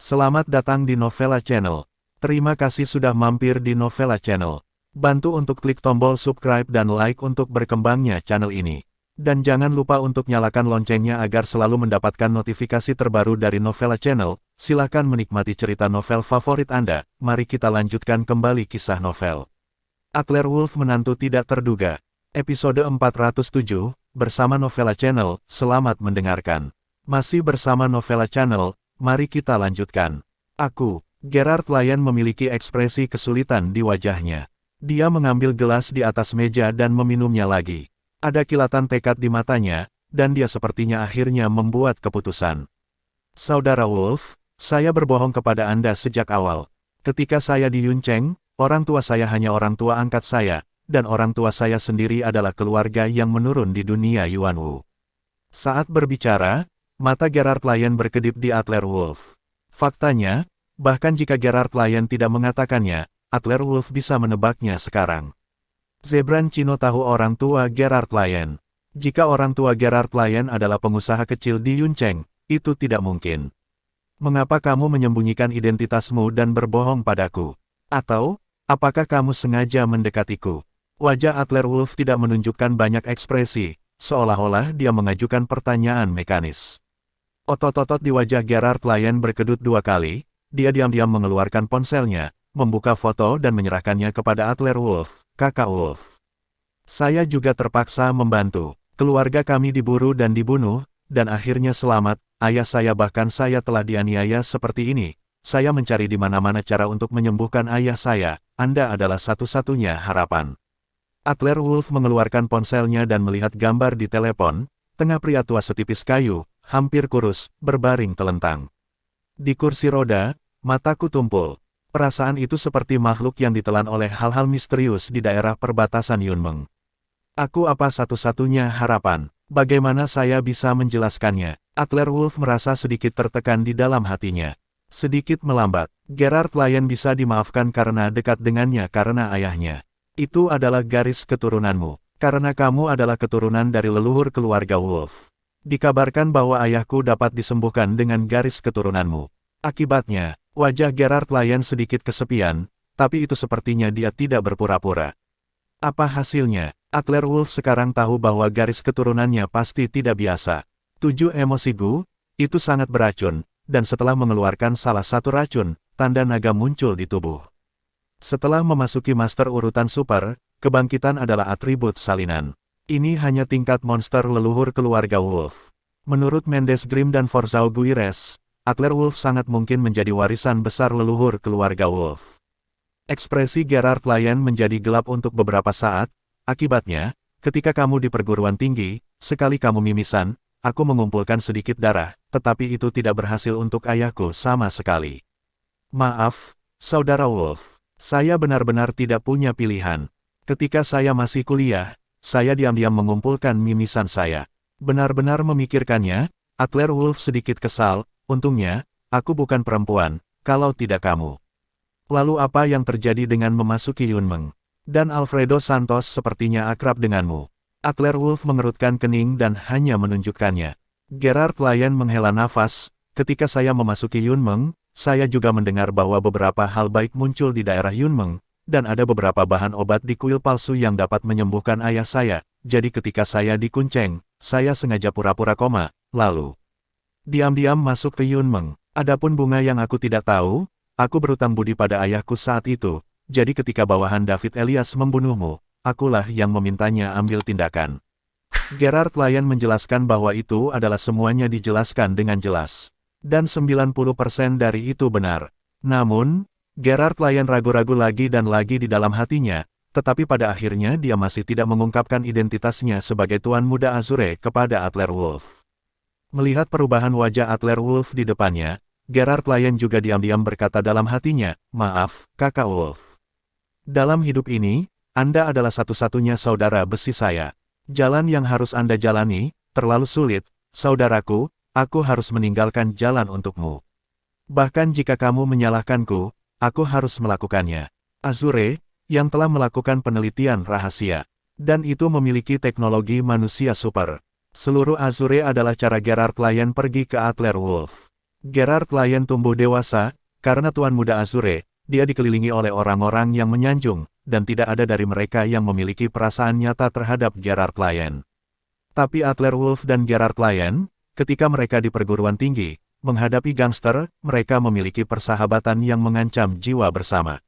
Selamat datang di Novella Channel. Terima kasih sudah mampir di Novella Channel. Bantu untuk klik tombol subscribe dan like untuk berkembangnya channel ini. Dan jangan lupa untuk nyalakan loncengnya agar selalu mendapatkan notifikasi terbaru dari Novella Channel. Silahkan menikmati cerita novel favorit Anda. Mari kita lanjutkan kembali kisah novel Atlerwolf Menantu Tidak Terduga. Episode 407, bersama Novella Channel. Selamat mendengarkan. Masih bersama Novella Channel. Mari kita lanjutkan. Gerard Lyon memiliki ekspresi kesulitan di wajahnya. Dia mengambil gelas di atas meja dan meminumnya lagi. Ada kilatan tekad di matanya, dan dia sepertinya akhirnya membuat keputusan. Saudara Wolf, saya berbohong kepada Anda sejak awal. Ketika saya di Yuncheng, orang tua saya hanya orang tua angkat saya, dan orang tua saya sendiri adalah keluarga yang menurun di dunia Yuanwu. Saat berbicara, mata Gerard Lyon berkedip di Atlerwolf. Faktanya, bahkan jika Gerard Lyon tidak mengatakannya, Atlerwolf bisa menebaknya sekarang. Zebran Chino tahu orang tua Gerard Lyon. Jika orang tua Gerard Lyon adalah pengusaha kecil di Yuncheng, itu tidak mungkin. Mengapa kamu menyembunyikan identitasmu dan berbohong padaku? Atau, apakah kamu sengaja mendekatiku? Wajah Atlerwolf tidak menunjukkan banyak ekspresi, seolah-olah dia mengajukan pertanyaan mekanis. Otot-otot di wajah Gerard Lyon berkedut dua kali, dia diam-diam mengeluarkan ponselnya, membuka foto dan menyerahkannya kepada Atlerwolf, kakak Wolf. Saya juga terpaksa membantu. Keluarga kami diburu dan dibunuh, dan akhirnya selamat. Ayah saya bahkan saya telah dianiaya seperti ini. Saya mencari di mana-mana cara untuk menyembuhkan ayah saya. Anda adalah satu-satunya harapan. Atlerwolf mengeluarkan ponselnya dan melihat gambar di telepon. Tengah pria tua setipis kayu, hampir kurus, berbaring telentang. Di kursi roda, mataku tumpul. Perasaan itu seperti makhluk yang ditelan oleh hal-hal misterius di daerah perbatasan Yunmeng. Aku apa satu-satunya harapan? Bagaimana saya bisa menjelaskannya? Atlerwolf merasa sedikit tertekan di dalam hatinya. Sedikit melambat, Gerard Lyon bisa dimaafkan karena dekat dengannya karena ayahnya. Itu adalah garis keturunanmu. Karena kamu adalah keturunan dari leluhur keluarga Wolf. Dikabarkan bahwa ayahku dapat disembuhkan dengan garis keturunanmu. Akibatnya, wajah Gerard Lyon sedikit kesepian, tapi itu sepertinya dia tidak berpura-pura. Apa hasilnya? Atlerwolf sekarang tahu bahwa garis keturunannya pasti tidak biasa. 7 emosi Gu, itu sangat beracun, dan setelah mengeluarkan salah satu racun, tanda naga muncul di tubuh. Setelah memasuki master urutan super, kebangkitan adalah atribut salinan. Ini hanya tingkat monster leluhur keluarga Wolf. Menurut Mendes Grimm dan Forzao Guires, Atlerwolf sangat mungkin menjadi warisan besar leluhur keluarga Wolf. Ekspresi Gerard Lyon menjadi gelap untuk beberapa saat. Akibatnya, ketika kamu di perguruan tinggi, sekali kamu mimisan, aku mengumpulkan sedikit darah, tetapi itu tidak berhasil untuk ayahku sama sekali. Maaf, Saudara Wolf. Saya benar-benar tidak punya pilihan. Ketika saya masih kuliah, saya diam-diam mengumpulkan mimisan saya. Benar-benar memikirkannya, Atlerwolf sedikit kesal. Untungnya, aku bukan perempuan, kalau tidak kamu. Lalu apa yang terjadi dengan memasuki Yunmeng? Dan Alfredo Santos sepertinya akrab denganmu. Atlerwolf mengerutkan kening dan hanya menunjukkannya. Gerard Lyon menghela nafas. Ketika saya memasuki Yunmeng, saya juga mendengar bahwa beberapa hal baik muncul di daerah Yunmeng, dan ada beberapa bahan obat di kuil palsu yang dapat menyembuhkan ayah saya. Jadi ketika saya di Kuncheng, saya sengaja pura-pura koma, lalu diam-diam masuk ke Yunmeng. Adapun bunga yang aku tidak tahu, aku berutang budi pada ayahku saat itu, jadi ketika bawahan David Elias membunuhmu, akulah yang memintanya ambil tindakan. Gerard Lyon menjelaskan bahwa itu adalah semuanya dijelaskan dengan jelas. Dan 90% dari itu benar. Namun, Gerard Lyon ragu-ragu lagi dan lagi di dalam hatinya, tetapi pada akhirnya dia masih tidak mengungkapkan identitasnya sebagai Tuan Muda Azure kepada Atlerwolf. Melihat perubahan wajah Atlerwolf di depannya, Gerard Lyon juga diam-diam berkata dalam hatinya, maaf, kakak Wolf. Dalam hidup ini, Anda adalah satu-satunya saudara besi saya. Jalan yang harus Anda jalani, terlalu sulit, saudaraku. Aku harus meninggalkan jalan untukmu. Bahkan jika kamu menyalahkanku, aku harus melakukannya. Azure, yang telah melakukan penelitian rahasia. Dan itu memiliki teknologi manusia super. Seluruh Azure adalah cara Gerard Lyon pergi ke Atelier Wolf. Gerard Lyon tumbuh dewasa, karena Tuan Muda Azure, dia dikelilingi oleh orang-orang yang menyanjung, dan tidak ada dari mereka yang memiliki perasaan nyata terhadap Gerard Lyon. Tapi Atelier Wolf dan Gerard Lyon, ketika mereka di perguruan tinggi, menghadapi gangster, mereka memiliki persahabatan yang mengancam jiwa bersama.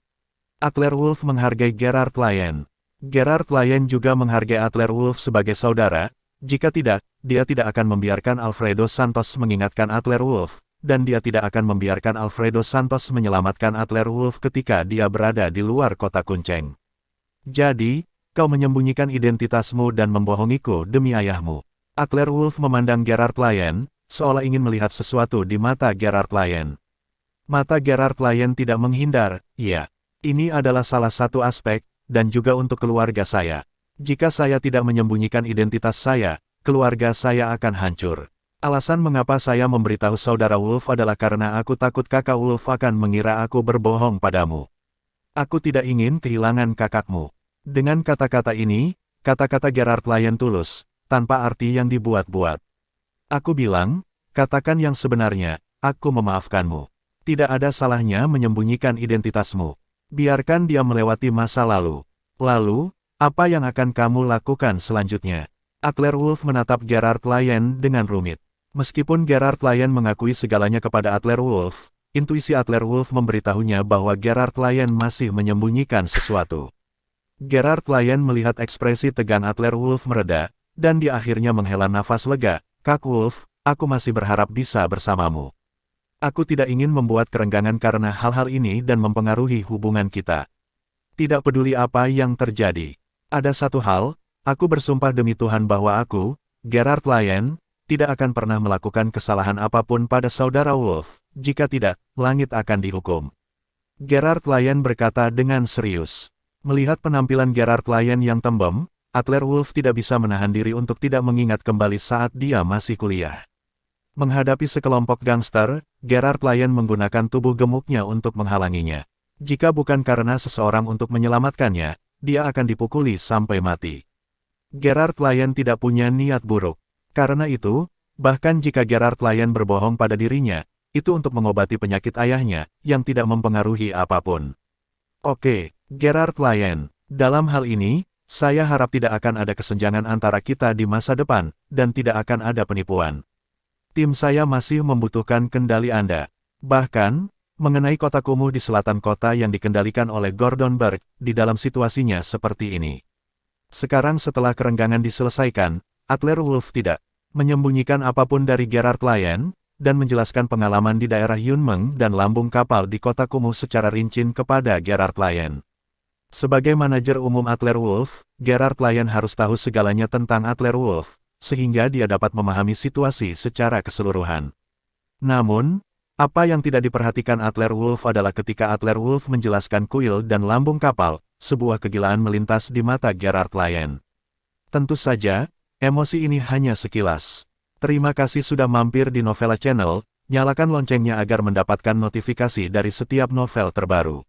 Atelier Wolf menghargai Gerard Lyon. Gerard Lyon juga menghargai Atelier Wolf sebagai saudara, jika tidak, dia tidak akan membiarkan Alfredo Santos mengingatkan Atelier Wolf, dan dia tidak akan membiarkan Alfredo Santos menyelamatkan Atelier Wolf ketika dia berada di luar kota Kunceng. Jadi, kau menyembunyikan identitasmu dan membohongiku demi ayahmu. Atelier Wolf memandang Gerard Lyon, seolah ingin melihat sesuatu di mata Gerard Lyon. Mata Gerard Lyon tidak menghindar, iya. Ini adalah salah satu aspek, dan juga untuk keluarga saya. Jika saya tidak menyembunyikan identitas saya, keluarga saya akan hancur. Alasan mengapa saya memberitahu saudara Wolf adalah karena aku takut kakak Wolf akan mengira aku berbohong padamu. Aku tidak ingin kehilangan kakakmu. Dengan kata-kata ini, kata-kata Gerard Lyon tulus, tanpa arti yang dibuat-buat. Aku bilang, katakan yang sebenarnya, aku memaafkanmu. Tidak ada salahnya menyembunyikan identitasmu. Biarkan dia melewati masa lalu. Lalu, apa yang akan kamu lakukan selanjutnya? Atelier Wolf menatap Gerard Lyon dengan rumit. Meskipun Gerard Lyon mengakui segalanya kepada Atelier Wolf, intuisi Atelier Wolf memberitahunya bahwa Gerard Lyon masih menyembunyikan sesuatu. Gerard Lyon melihat ekspresi tegang Atelier Wolf mereda, dan dia akhirnya menghela nafas lega. Kak Wolf, aku masih berharap bisa bersamamu. Aku tidak ingin membuat kerenggangan karena hal-hal ini dan mempengaruhi hubungan kita. Tidak peduli apa yang terjadi. Ada satu hal, aku bersumpah demi Tuhan bahwa aku, Gerard Lyon, tidak akan pernah melakukan kesalahan apapun pada saudara Wolf. Jika tidak, langit akan dihukum. Gerard Lyon berkata dengan serius. Melihat penampilan Gerard Lyon yang tembem, Atelier Wolf tidak bisa menahan diri untuk tidak mengingat kembali saat dia masih kuliah. Menghadapi sekelompok gangster, Gerard Lyon menggunakan tubuh gemuknya untuk menghalanginya. Jika bukan karena seseorang untuk menyelamatkannya, dia akan dipukuli sampai mati. Gerard Lyon tidak punya niat buruk. Karena itu, bahkan jika Gerard Lyon berbohong pada dirinya, itu untuk mengobati penyakit ayahnya, yang tidak mempengaruhi apapun. Oke, Gerard Lyon, dalam hal ini, saya harap tidak akan ada kesenjangan antara kita di masa depan, dan tidak akan ada penipuan. Tim saya masih membutuhkan kendali Anda. Bahkan, mengenai kota kumuh di selatan kota yang dikendalikan oleh Gordon Burke, di dalam situasinya seperti ini. Sekarang setelah kerenggangan diselesaikan, Atelier Wolf tidak menyembunyikan apapun dari Gerard Lyon, dan menjelaskan pengalaman di daerah Yunmeng dan lambung kapal di kota kumuh secara rinci kepada Gerard Lyon. Sebagai manajer umum Atelier Wolf, Gerard Lyon harus tahu segalanya tentang Atelier Wolf, sehingga dia dapat memahami situasi secara keseluruhan. Namun, apa yang tidak diperhatikan Atelier Wolf adalah ketika Atelier Wolf menjelaskan kuil dan lambung kapal, sebuah kegilaan melintas di mata Gerard Lyon. Tentu saja, emosi ini hanya sekilas. Terima kasih sudah mampir di Novela Channel, nyalakan loncengnya agar mendapatkan notifikasi dari setiap novel terbaru.